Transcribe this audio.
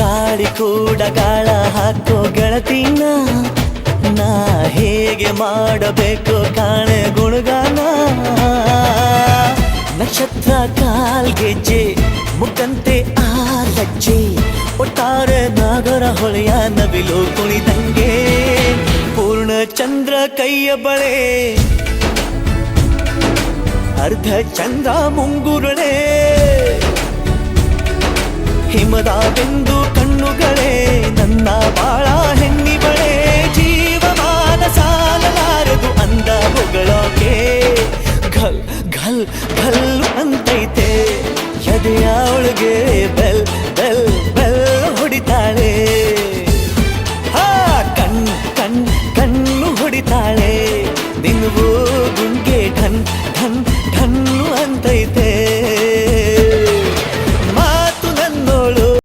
ಗಾಳಿ ಕೂಡ ಗಾಳ ಹಾಕೋ ಗೆಳತಿನ ನಾ ಹೇಗೆ ಮಾಡಬೇಕು ಕಾಣೆ ಗುಣಗಾನ ನಕ್ಷತ್ರ ಕಾಲ್ಗೆಜ್ಜೆ ಮುಖಂತೆ ಆ ಲಜ್ಜೆ ಒಟ್ಟಾರೆ ನಾಗರ ಹೊಳೆಯ ನವಿಲು ಕುಣಿದಂಗೆ ಪೂರ್ಣ ಚಂದ್ರ ಕೈಯ ಬಳೆ ಅರ್ಧ ಚಂದ್ರ ಮುಂಗುರುಳೆ ಹಿಮದ ಬೆಂದು ಕಣ್ಣುಗಳೇ ನನ್ನ ಬಾಳ